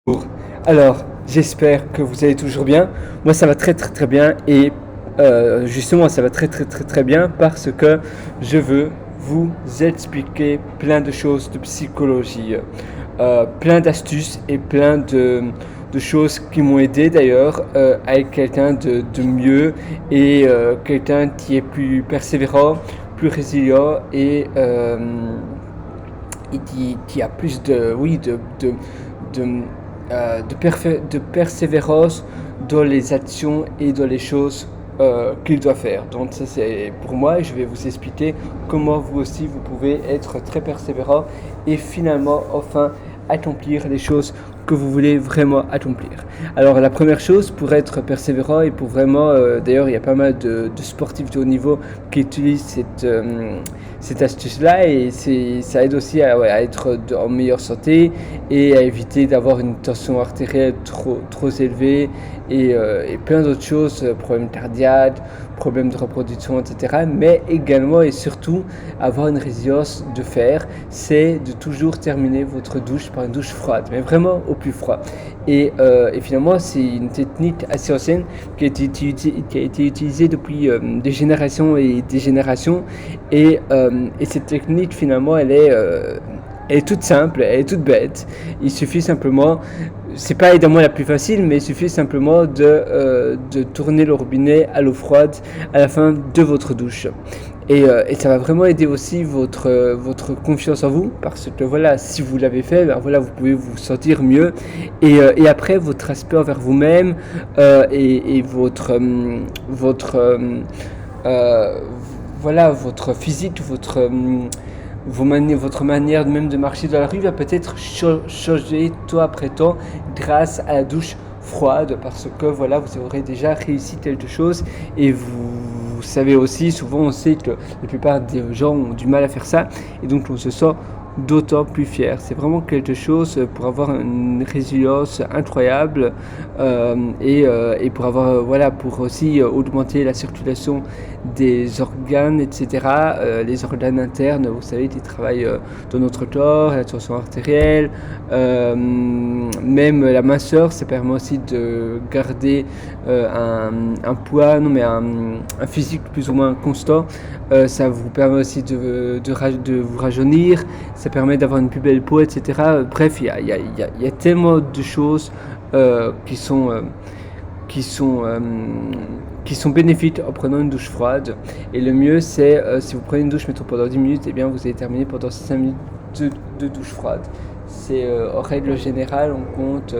Bonjour. Alors, j'espère que vous allez toujours bien. Moi, ça va très bien et justement, ça va très bien parce que je veux vous expliquer plein de choses de psychologie, plein d'astuces et plein de choses qui m'ont aidé d'ailleurs à être quelqu'un de mieux et quelqu'un qui est plus persévérant, plus résilient et qui a plus de, de persévérance dans les actions et dans les choses qu'il doit faire. Donc ça c'est pour moi et je vais vous expliquer comment vous aussi vous pouvez être très persévérant et finalement enfin accomplir les choses que vous voulez vraiment accomplir. Alors la première chose pour être persévérant et pour vraiment, d'ailleurs il y a pas mal de sportifs de haut niveau qui utilisent cette astuce-là et ça aide aussi à être en meilleure santé et à éviter d'avoir une tension artérielle trop élevée et plein d'autres choses, problèmes cardiaques, problèmes de reproduction, etc. Mais également et surtout avoir une résilience de fer, c'est de toujours terminer votre douche par une douche froide, mais vraiment au plus froid. Et finalement, c'est une technique assez ancienne qui a été utilisée depuis des générations et des générations. Et cette technique, finalement, elle est toute simple, elle est toute bête. Il suffit simplement, c'est pas évidemment la plus facile, mais il suffit simplement de tourner le robinet à l'eau froide à la fin de votre douche. Et ça va vraiment aider aussi votre confiance en vous, parce que voilà, si vous l'avez fait, ben voilà, vous pouvez vous sentir mieux. Et après, votre aspect envers vous-même et euh, voilà, votre physique, votre manière même de marcher dans la rue va peut-être changer temps après temps grâce à la douche froide parce que voilà vous aurez déjà réussi quelque chose et vous savez aussi souvent on sait que la plupart des gens ont du mal à faire ça et donc on se sent d'autant plus fier. C'est vraiment quelque chose pour avoir une résilience incroyable et pour avoir voilà pour aussi augmenter la circulation des organes etc. Les organes internes vous savez qui travaillent dans notre corps, la tension artérielle, même la minceur, ça permet aussi de garder un poids, non mais un physique plus ou moins constant. Ça vous permet aussi de vous rajeunir, ça permet d'avoir une plus belle peau, etc. Bref, il y a tellement de choses qui sont qui sont bénéfiques en prenant une douche froide. Et le mieux, c'est si vous prenez une douche mettons, pendant 10 minutes, et bien vous allez terminer pendant 5 minutes de douche froide. C'est en règle générale, on compte,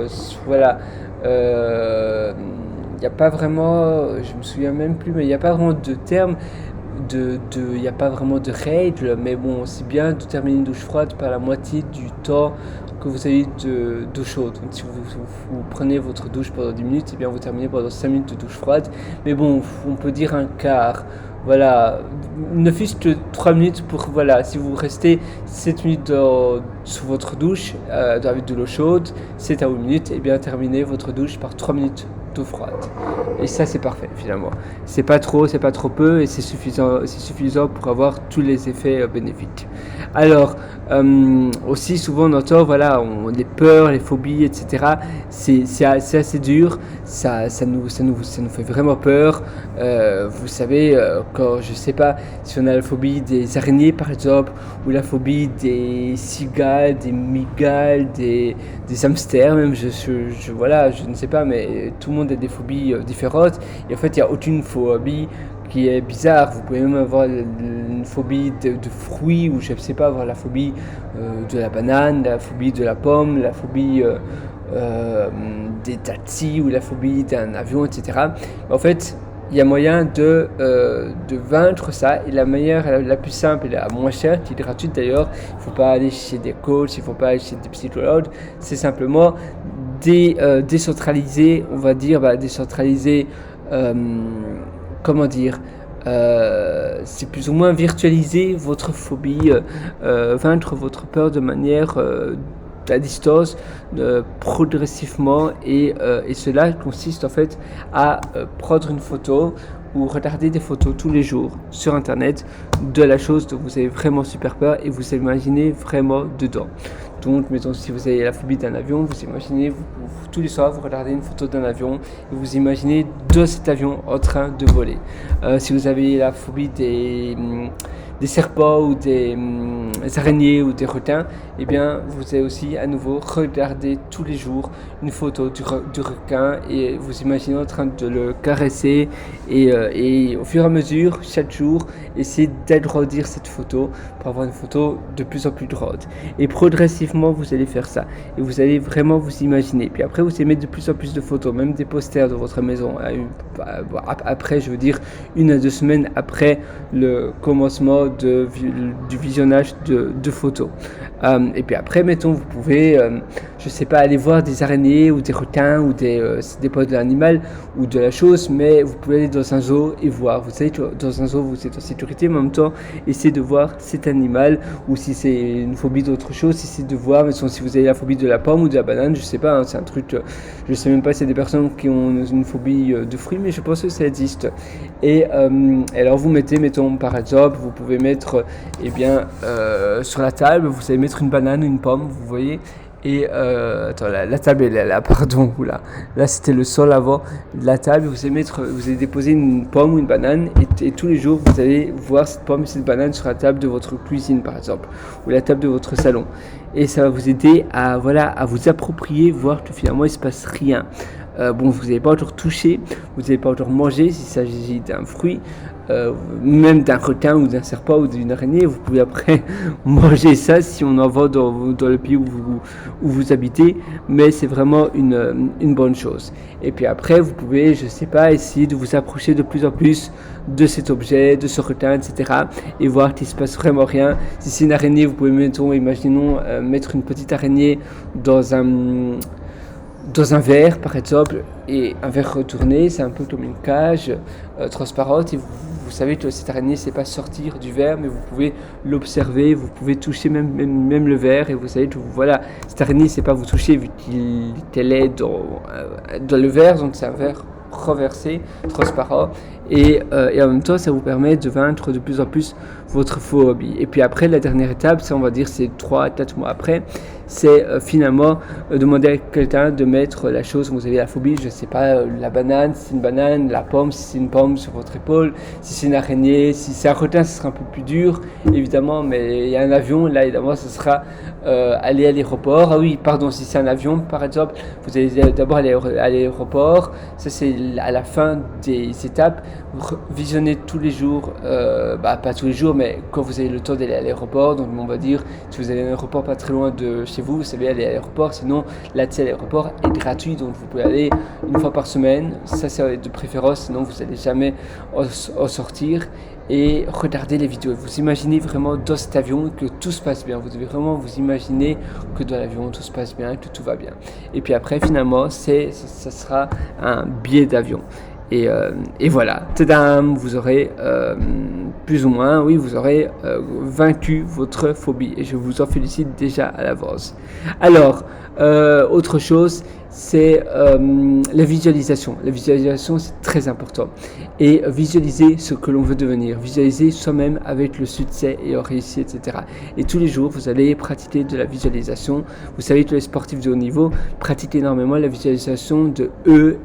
voilà. Il n'y a pas vraiment, je me souviens même plus, mais il n'y a pas vraiment de terme il n'y a pas vraiment de règles, mais bon, c'est bien de terminer une douche froide par la moitié du temps que vous avez d'eau chaude. Donc, si vous prenez votre douche pendant 10 minutes, et bien vous terminez pendant 5 minutes de douche froide. Mais bon, on peut dire un quart. Voilà, ne fût-ce que 3 minutes pour, voilà, si vous restez 7 minutes sous votre douche avec de l'eau chaude, 7 à 8 minutes, et bien terminez votre douche par 3 minutes d'eau froide. Et ça, c'est parfait finalement. C'est pas trop peu et c'est suffisant pour avoir tous les effets bénéfiques. Alors, aussi souvent on entend, voilà, les peurs, les phobies, etc. C'est assez dur, ça nous fait vraiment peur. Vous savez, quand, je sais pas, si on a la phobie des araignées par exemple, ou la phobie des cigales, des migales, des hamsters même, voilà, je ne sais pas, mais tout le monde a des phobies différentes. Et en fait, il n'y a aucune phobie qui est bizarre. Vous pouvez même avoir une phobie de fruits, ou je ne sais pas, avoir la phobie de la banane, la phobie de la pomme, la phobie des taxis, ou la phobie d'un avion, etc. En fait, il y a moyen de vaincre ça, et la meilleure, la plus simple et la moins chère, qui est gratuite d'ailleurs, il ne faut pas aller chez des coachs, il ne faut pas aller chez des psychologues, c'est simplement décentraliser, on va dire, décentraliser, euh, comment dire, c'est plus ou moins virtualiser votre phobie, vaincre votre peur de manière à distance, progressivement, et cela consiste en fait à prendre une photo ou regarder des photos tous les jours sur internet de la chose dont vous avez vraiment super peur et vous imaginez vraiment dedans. Donc, mettons, si vous avez la phobie d'un avion, vous imaginez, tous les soirs, vous regardez une photo d'un avion et vous imaginez de cet avion en train de voler. Si vous avez la phobie des serpents ou des araignées ou des requins, eh bien, vous allez aussi à nouveau regarder tous les jours une photo du requin et vous imaginez en train de le caresser et au fur et à mesure, chaque jour, essayez d'agrandir cette photo pour avoir une photo de plus en plus grande. Et progressivement, vous allez faire ça et vous allez vraiment vous imaginer. Puis après, vous allez mettre de plus en plus de photos, même des posters de votre maison. Après, je veux dire, 1 à 2 semaines après le commencement du visionnage de photos. Et puis après, mettons, vous pouvez, je sais pas, aller voir des araignées ou des requins ou ça dépend de l'animal ou de la chose, mais vous pouvez aller dans un zoo et voir. Vous savez, dans un zoo, vous êtes en sécurité, mais en même temps, essayez de voir cet animal ou si c'est une phobie d'autre chose, essayez de voir, mettons, si vous avez la phobie de la pomme ou de la banane, je sais pas, hein, c'est un truc, je sais même pas si c'est des personnes qui ont une phobie de fruits, mais je pense que ça existe. Et alors vous mettez, mettons, par exemple, vous pouvez mettre, sur la table, vous allez mettre une banane ou une pomme, vous voyez. Et attends, la table elle est là, pardon, là c'était le sol avant la table. Vous allez déposer une pomme ou une banane et tous les jours vous allez voir cette pomme et cette banane sur la table de votre cuisine par exemple ou la table de votre salon. Et ça va vous aider à vous approprier, voir que finalement il se passe rien. Vous n'allez pas encore toucher, vous n'allez pas encore manger s'il s'agit d'un fruit, même d'un requin ou d'un serpent ou d'une araignée. Vous pouvez après manger ça si on en vend dans le pays où vous habitez, mais c'est vraiment une bonne chose. Et puis après, vous pouvez, je sais pas, essayer de vous approcher de plus en plus de cet objet, de ce requin, etc. et voir qu'il se passe vraiment rien. Si c'est une araignée, vous pouvez, imaginons, mettre une petite araignée dans un verre par exemple, et un verre retourné, c'est un peu comme une cage transparente et vous savez que cette araignée ne sait pas sortir du verre, mais vous pouvez l'observer, vous pouvez toucher même le verre et vous savez que cette araignée ne sait pas vous toucher vu qu'elle est dans le verre, donc c'est un verre renversé, transparent et en même temps ça vous permet de vaincre de plus en plus votre phobie. Et puis après la dernière étape, c'est 3-4 mois après, c'est finalement demander à quelqu'un de mettre la chose où vous avez la phobie, je sais pas, la banane, si c'est une banane, la pomme, si c'est une pomme sur votre épaule, si c'est une araignée, si c'est un requin, ce sera un peu plus dur évidemment, mais il y a un avion, là évidemment ce sera aller à l'aéroport. Ah oui, pardon, si c'est un avion par exemple, vous allez d'abord aller à l'aéroport, ça c'est à la fin des étapes, visionnez tous les jours, pas tous les jours, mais quand vous avez le temps d'aller à l'aéroport, donc on va dire, si vous avez un aéroport pas très loin de chez vous savez aller à l'aéroport, sinon l'accès à l'aéroport est gratuit, donc vous pouvez aller une fois par semaine, ça c'est de préférence, sinon vous n'allez jamais en sortir. Et regardez les vidéos, vous imaginez vraiment dans cet avion que tout se passe bien, vous devez vraiment vous imaginer que dans l'avion tout se passe bien, que tout va bien. Et puis après finalement ça sera un billet d'avion. Et voilà, tadam, vous aurez plus ou moins, oui, vous aurez vaincu votre phobie et je vous en félicite déjà à l'avance. Alors, autre chose, c'est la visualisation. La visualisation, c'est très important. Et visualiser ce que l'on veut devenir, visualiser soi-même avec le succès et la réussite, etc. Et tous les jours, vous allez pratiquer de la visualisation. Vous savez que les sportifs de haut niveau pratiquent énormément la visualisation de eux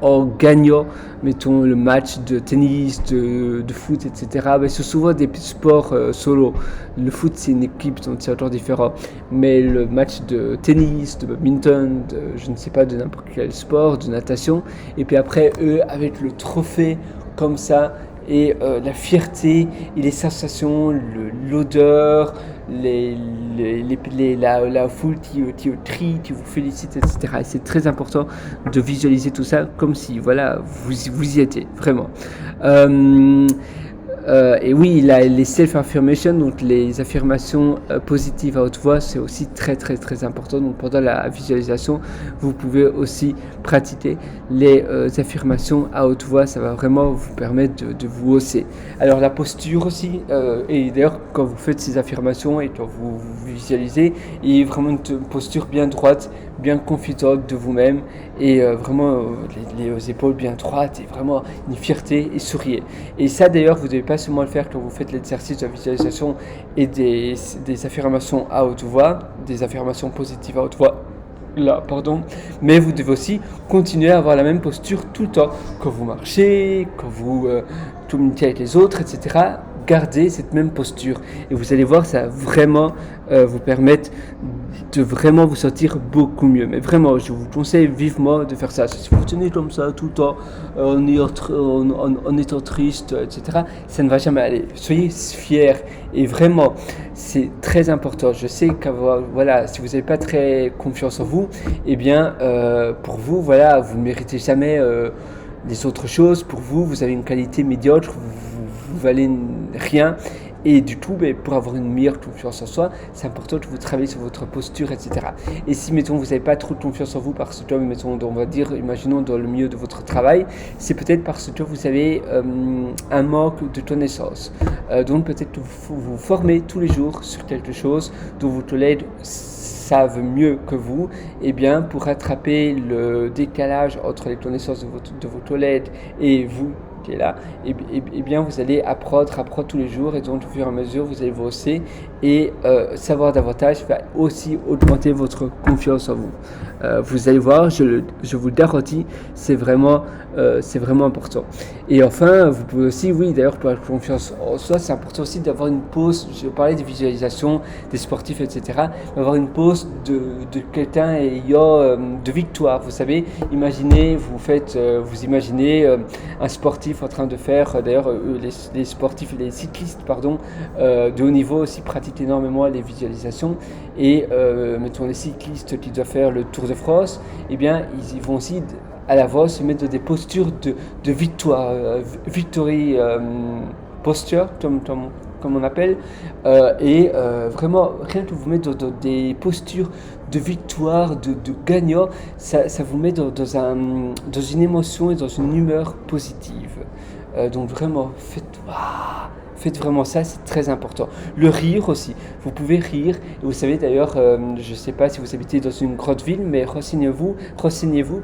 en gagnant, mettons, le match de tennis, de foot, etc. C'est souvent des sports solo. Le foot, c'est une équipe, donc c'est encore différent. Mais le match de tennis, de badminton, je ne sais pas, de n'importe quel sport, de natation. Et puis après, eux, avec le trophée comme ça, et la fierté et les sensations, l'odeur, la foule qui crie, qui vous félicite, etc. Et c'est très important de visualiser tout ça comme si vous y étiez vraiment. Et oui, les self-affirmation, donc les affirmations positives à haute voix, c'est aussi très très très important. Donc pendant la visualisation, vous pouvez aussi pratiquer les affirmations à haute voix. Ça va vraiment vous permettre de vous hausser. Alors la posture aussi, et d'ailleurs quand vous faites ces affirmations et quand vous visualisez, il y a vraiment une posture bien droite, bien confiante de vous-même et vraiment les épaules bien droites et vraiment une fierté et souriez. Et ça d'ailleurs, vous ne devez pas seulement le faire quand vous faites l'exercice de la visualisation et des affirmations à haute voix, des affirmations positives à haute voix. Là, pardon, mais vous devez aussi continuer à avoir la même posture tout le temps. Quand vous marchez, quand vous communiquez avec les autres, etc., gardez cette même posture. Et vous allez voir, ça va vraiment vous permettre de vraiment vous sentir beaucoup mieux. Mais vraiment, je vous conseille vivement de faire ça. Si vous tenez comme ça tout le temps, en étant triste, etc., ça ne va jamais aller. Soyez fiers et vraiment, c'est très important. Je sais que voilà, si vous n'avez pas très confiance en vous, eh bien, pour vous, voilà, vous ne méritez jamais les autres choses. Pour vous, vous avez une qualité médiocre, vous valez rien. Et du coup, pour avoir une meilleure confiance en soi, c'est important que vous travaillez sur votre posture, etc. Et si, mettons, vous n'avez pas trop de confiance en vous parce que, mettons, on va dire, imaginons dans le milieu de votre travail, c'est peut-être parce que vous avez un manque de connaissances. Donc peut-être que vous vous formez tous les jours sur quelque chose dont vos collègues savent mieux que vous, et bien pour rattraper le décalage entre les connaissances de vos collègues et vous qui est là, et bien vous allez apprendre tous les jours, et donc au fur et à mesure vous allez vous hausser et savoir davantage va aussi augmenter votre confiance en vous. Vous allez voir, je vous le garantis, c'est vraiment important. Et enfin, vous pouvez aussi, oui d'ailleurs pour la confiance en soi, c'est important aussi d'avoir une pause. Je parlais des visualisations, des sportifs, etc. Avoir une pause de quelqu'un ayant de victoire. Vous savez, imaginez, vous imaginez un sportif en train de faire, d'ailleurs les sportifs, les cyclistes de haut niveau aussi pratiquent énormément les visualisations, et mettons les cyclistes qui doivent faire le Tour de France, eh bien ils vont aussi à la voix se mettre dans des postures de victoire, victory posture comme on appelle, et vraiment rien que vous mettre dans des postures de victoire, de gagnant, ça vous met dans une émotion et dans une humeur positive. Donc vraiment, faites vraiment ça, c'est très important. Le rire aussi, vous pouvez rire. Et vous savez d'ailleurs, je ne sais pas si vous habitez dans une grande ville, mais renseignez-vous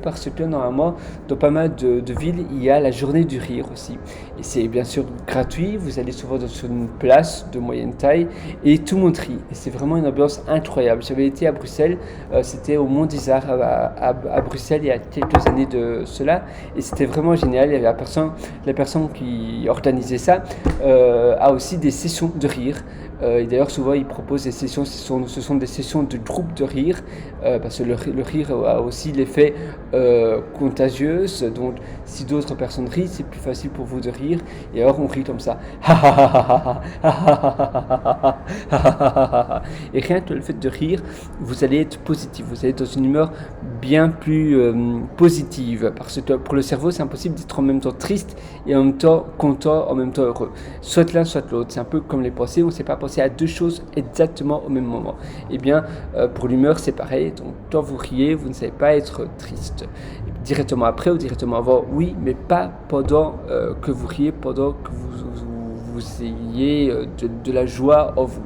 parce que normalement, dans pas mal de villes, il y a la journée du rire aussi. Et c'est bien sûr gratuit, vous allez souvent dans une place de moyenne taille et tout le monde rit. Et c'est vraiment une ambiance incroyable. J'avais été à Bruxelles, c'était au Mont des Arts à Bruxelles il y a quelques années de cela, et c'était vraiment génial. Il y avait la personne qui organisait ça a aussi des sessions de rire. Et d'ailleurs souvent il propose des sessions, ce sont des sessions de groupe de rire, parce que le rire a aussi l'effet contagieux, donc si d'autres personnes rient, c'est plus facile pour vous de rire, et alors on rit comme ça. Et rien que le fait de rire, vous allez être positif, vous allez être dans une humeur bien plus positive, parce que pour le cerveau c'est impossible d'être en même temps triste et en même temps content, en même temps heureux. Soit l'un, soit l'autre. C'est un peu comme les pensées, on ne sait pas penser à deux choses exactement au même moment. Et bien, pour l'humeur, c'est pareil. Donc, quand vous riez, vous ne savez pas être triste. Directement après ou directement avant, oui, mais pas pendant que vous riez, pendant que vous ayez de la joie en vous.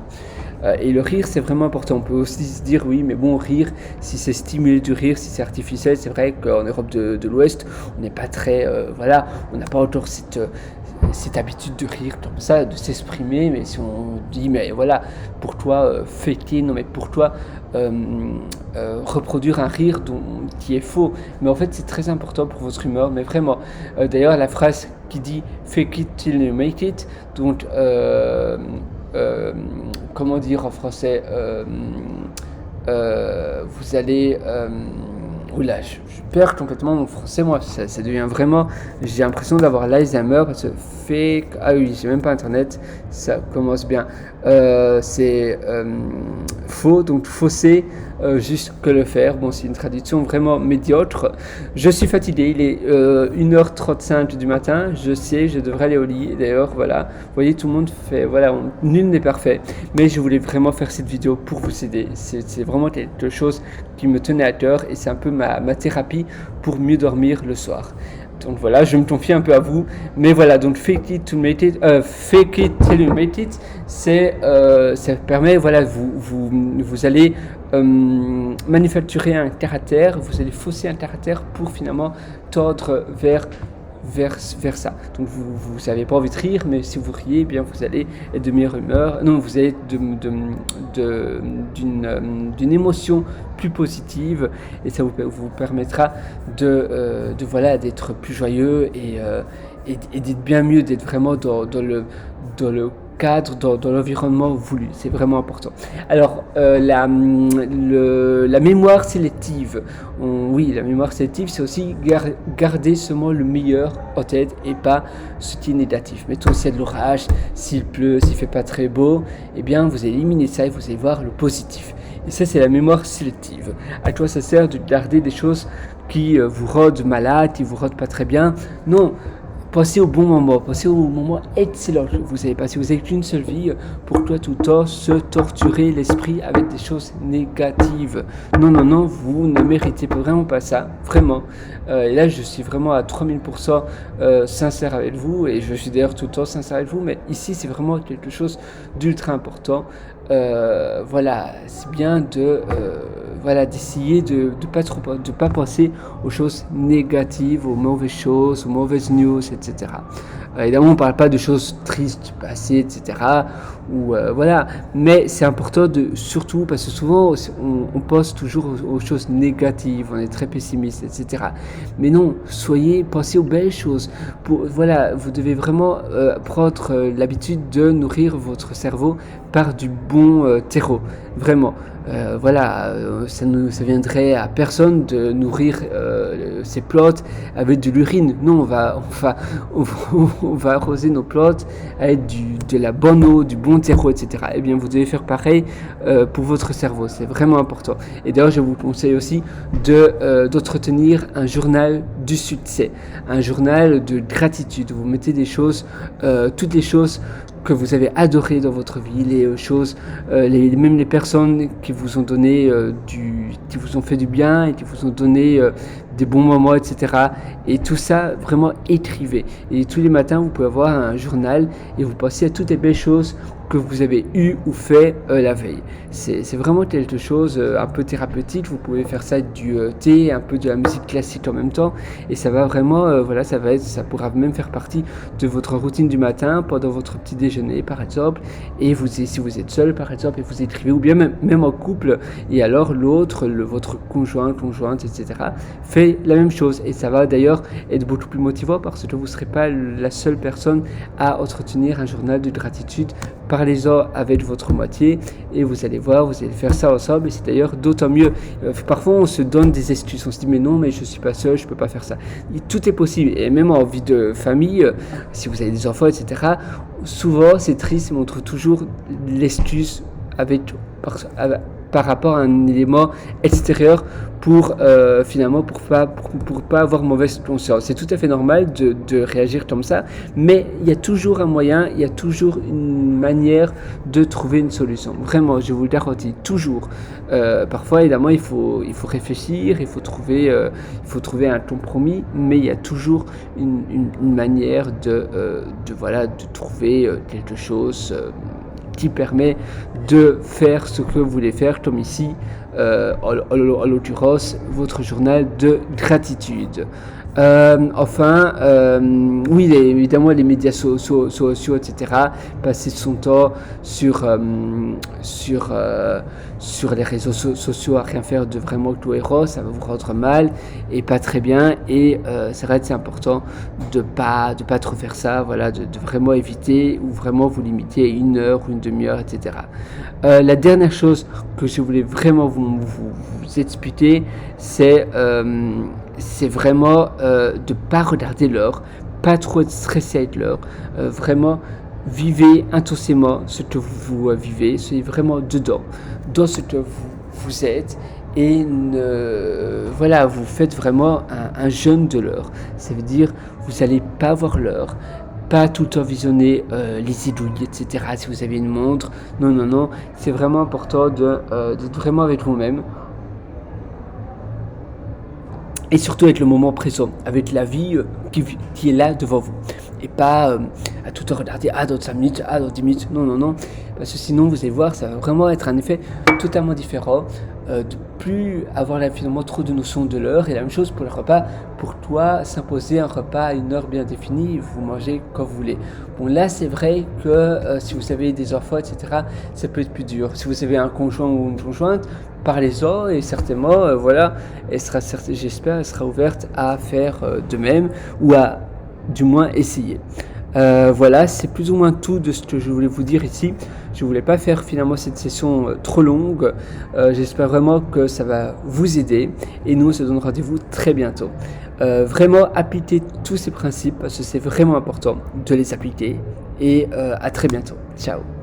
Et le rire, c'est vraiment important. On peut aussi se dire, oui, mais bon, rire, si c'est stimuler du rire, si c'est artificiel, c'est vrai qu'en Europe de l'Ouest, on n'est pas très, on n'a pas encore cette habitude de rire comme ça, de s'exprimer. Mais si on dit, mais voilà, pour toi, faker, non, mais pour toi, reproduire un rire qui est faux. Mais en fait, c'est très important pour votre humeur, mais vraiment. D'ailleurs, la phrase qui dit fake it till you make it, donc comment dire en français, vous allez oula, je perds complètement mon français, moi, ça devient vraiment, j'ai l'impression d'avoir l'Alzheimer, parce que fake, ah oui, j'ai même pas internet, ça commence bien, c'est faux, donc fausser, juste que le faire. Bon, c'est une traduction vraiment médiocre. Je suis fatigué, il est 1h35 du matin, je sais, je devrais aller au lit. Et d'ailleurs, voilà, vous voyez, tout le monde fait, voilà, nul n'est parfait. Mais je voulais vraiment faire cette vidéo pour vous aider. C'est vraiment quelque chose qui me tenait à cœur et c'est un peu ma thérapie pour mieux dormir le soir. Donc voilà, je me confie un peu à vous. Mais voilà, donc fake it till you make it, ça permet, voilà, vous allez manufacturer un caractère, vous allez fausser un caractère pour finalement tordre vers ça. Donc vous n'avez pas envie de rire, mais si vous riez, eh bien vous allez être de meilleure humeur. Non, vous allez être d'une émotion plus positive, et ça vous permettra voilà, d'être plus joyeux et d'être bien mieux, d'être vraiment dans le cadre, dans l'environnement voulu. C'est vraiment important. Alors, la mémoire sélective. Oui, la mémoire sélective, c'est aussi garder seulement le meilleur en tête et pas ce qui est négatif. Mettons, s'il y a de l'orage, s'il pleut, s'il fait pas très beau, eh bien, vous allez éliminer ça et vous allez voir le positif. Et ça, c'est la mémoire sélective. À quoi ça sert de garder des choses qui vous rendent malade, qui vous rendent pas très bien? Non. Pensez au bon moment, pensez au moment excellent que vous avez passé. Vous n'avez qu'une seule vie, pourquoi tout le temps se torturer l'esprit avec des choses négatives? Non, non, non, vous ne méritez vraiment pas ça, vraiment. Et là, je suis vraiment à 3000% sincère avec vous, et je suis d'ailleurs tout le temps sincère avec vous, mais ici, c'est vraiment quelque chose d'ultra important. Voilà, c'est bien d'essayer de pas penser aux choses négatives, aux mauvaises choses, aux mauvaises news, etc. Évidemment, on ne parle pas de choses tristes du passé, etc. Voilà, mais c'est important surtout parce que souvent on pense toujours aux choses négatives, on est très pessimiste, etc. Mais non, pensez aux belles choses. Voilà, vous devez vraiment prendre l'habitude de nourrir votre cerveau par du bon terreau, vraiment. Ça viendrait à personne de nourrir ses plantes avec de l'urine. Non, on va arroser nos plantes avec de la bonne eau, du bon terreau, etc. Eh bien, vous devez faire pareil pour votre cerveau. C'est vraiment important. Et d'ailleurs, je vous conseille aussi d'entretenir un journal du succès, un journal de gratitude. Vous mettez des choses, toutes les choses que vous avez adoré dans votre vie, les choses, même les personnes qui vous ont donné qui vous ont fait du bien et qui vous ont donné des bons moments, etc. Et tout ça, vraiment écrivez. Et tous les matins, vous pouvez avoir un journal et vous pensez à toutes les belles choses que vous avez eues ou fait la veille. C'est vraiment quelque chose un peu thérapeutique. Vous pouvez faire ça avec du thé, un peu de la musique classique en même temps, et ça va vraiment, ça pourra même faire partie de votre routine du matin pendant votre petit déjeuner, par exemple. Et si vous êtes seul, par exemple, et vous écrivez, ou bien même en couple, et alors l'autre, votre conjointe, etc., fait la même chose. Et ça va d'ailleurs être beaucoup plus motivant parce que vous ne serez pas la seule personne à entretenir un journal de gratitude. Parlez-en avec votre moitié et vous allez voir, vous allez faire ça ensemble, et c'est d'ailleurs d'autant mieux. Parfois on se donne des excuses, on se dit mais non, mais je suis pas seul, je peux pas faire ça. Et tout est possible, et même en vie de famille, si vous avez des enfants, etc., souvent c'est triste, mais on trouve toujours l'excuse par rapport à un élément extérieur pour pas avoir mauvaise conscience. C'est tout à fait normal de réagir comme ça, mais il y a toujours un moyen, il y a toujours une manière de trouver une solution. Vraiment, je vous le garantis, toujours. Parfois, évidemment, il faut réfléchir, il faut trouver un compromis, mais il y a toujours une manière de trouver quelque chose qui permet de faire ce que vous voulez faire, comme ici, en l'occurrence, votre journal de gratitude. Oui, évidemment, les médias sociaux, etc. Passer son temps sur les réseaux sociaux à rien faire de vraiment tout héros, ça va vous rendre mal et pas très bien. Et c'est vrai que c'est important de pas trop faire ça, voilà, de vraiment éviter ou vraiment vous limiter à 1 heure ou une demi-heure, etc. La dernière chose que je voulais vraiment vous expliquer, c'est vraiment de ne pas regarder l'heure, pas trop être stressé avec l'heure, vraiment vivez intensément ce que vous vivez, soyez vraiment dedans, dans ce que vous êtes, et vous faites vraiment un jeûne de l'heure. Ça veut dire vous n'allez pas voir l'heure, pas tout le temps visionner les aiguilles, etc. Si vous avez une montre, non, c'est vraiment important d'être vraiment avec vous-même. et surtout avec le moment présent, avec la vie qui est là devant vous. Et pas à tout regarder, dans 5 minutes, dans 10 minutes, non, non, non. Parce que sinon, vous allez voir, ça va vraiment être un effet totalement différent. De plus avoir là, finalement trop de notions de l'heure. Et la même chose pour le repas. Pour toi, s'imposer un repas à une heure bien définie, vous mangez quand vous voulez. Bon, là, c'est vrai que si vous avez des enfants, etc., ça peut être plus dur. Si vous avez un conjoint ou une conjointe, parlez-en et certainement, voilà, j'espère, elle sera ouverte à faire de même ou à du moins essayer. Voilà, c'est plus ou moins tout de ce que je voulais vous dire ici. Je voulais pas faire finalement cette session trop longue. J'espère vraiment que ça va vous aider et nous on se donne rendez-vous très bientôt. Vraiment appliquez tous ces principes parce que c'est vraiment important de les appliquer et à très bientôt. Ciao.